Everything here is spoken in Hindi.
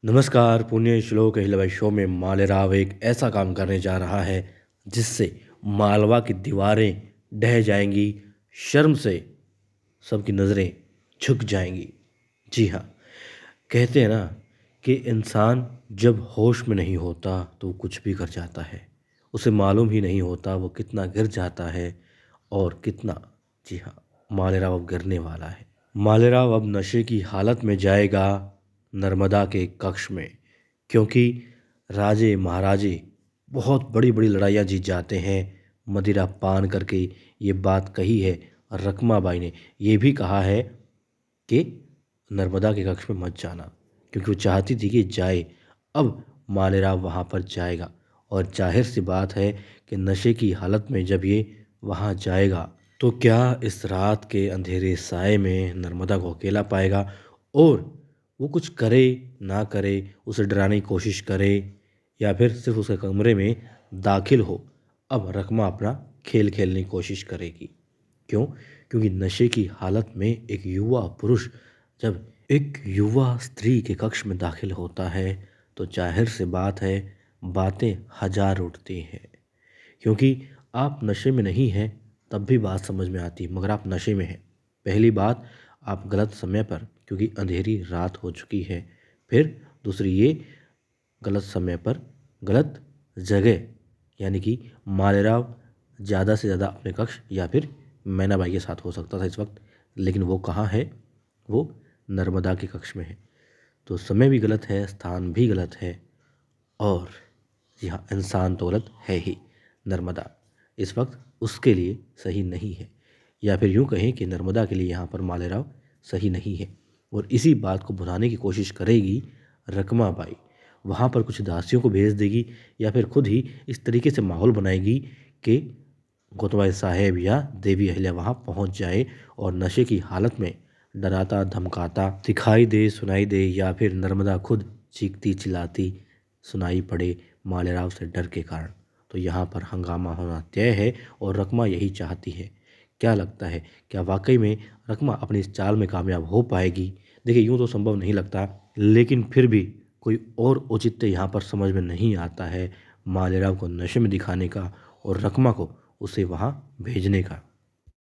नमस्कार। पुण्य श्लोक अहिल्याबाई शो में मालेराव एक ऐसा काम करने जा रहा है जिससे मालवा की दीवारें ढह जाएंगी। शर्म से सबकी नज़रें झुक जाएंगी। जी हाँ, कहते हैं ना कि इंसान जब होश में नहीं होता तो वो कुछ भी कर जाता है। उसे मालूम ही नहीं होता वो कितना गिर जाता है और कितना। जी हाँ, मालेराव अब गिरने वाला है। मालेराव अब नशे की हालत में जाएगा नर्मदा के कक्ष में, क्योंकि राजे महाराजे बहुत बड़ी बड़ी लड़ाइयाँ जीत जाते हैं मदिरा पान करके। ये बात कही है रकमाबाई ने। ये भी कहा है कि नर्मदा के कक्ष में मत जाना, क्योंकि वो चाहती थी कि जाए। अब मालेराव वहाँ पर जाएगा और जाहिर सी बात है कि नशे की हालत में जब ये वहाँ जाएगा तो क्या इस रात के अंधेरे साए में नर्मदा को अकेला पाएगा और वो कुछ करे ना करे, उसे डराने की कोशिश करे या फिर सिर्फ उसके कमरे में दाखिल हो। अब रकमा अपना खेल खेलने की कोशिश करेगी। क्यों? क्योंकि नशे की हालत में एक युवा पुरुष जब एक युवा स्त्री के कक्ष में दाखिल होता है तो जाहिर सी बात है बातें हजार उठती हैं। क्योंकि आप नशे में नहीं हैं तब भी बात समझ में आती है, मगर आप नशे में हैं। पहली बात, आप गलत समय पर, क्योंकि अंधेरी रात हो चुकी है। फिर दूसरी ये, गलत समय पर गलत जगह, यानी कि मालेराव ज़्यादा से ज़्यादा अपने कक्ष या फिर मैनाबाई के साथ हो सकता था इस वक्त, लेकिन वो कहाँ है? वो नर्मदा के कक्ष में है। तो समय भी गलत है, स्थान भी गलत है और जी हाँ, इंसान तो गलत है ही। नर्मदा इस वक्त उसके लिए सही नहीं है, या फिर यूँ कहें कि नर्मदा के लिए यहाँ पर मालेराव सही नहीं है। और इसी बात को भुनाने की कोशिश करेगी रकमाबाई। वहाँ पर कुछ दासियों को भेज देगी या फिर खुद ही इस तरीके से माहौल बनाएगी कि गोतबाई साहेब या देवी अहिल्या वहाँ पहुँच जाए और नशे की हालत में डराता धमकाता दिखाई दे, सुनाई दे, या फिर नर्मदा खुद चीखती चिल्लाती सुनाई पड़े मालेराव से डर के कारण। तो यहाँ पर हंगामा होना तय है और रकमा यही चाहती है। क्या लगता है, क्या वाकई में रकमा अपनी इस चाल में कामयाब हो पाएगी? देखिए, यूँ तो संभव नहीं लगता, लेकिन फिर भी कोई और औचित्य यहाँ पर समझ में नहीं आता है मालेराव को नशे में दिखाने का और रकमा को उसे वहाँ भेजने का।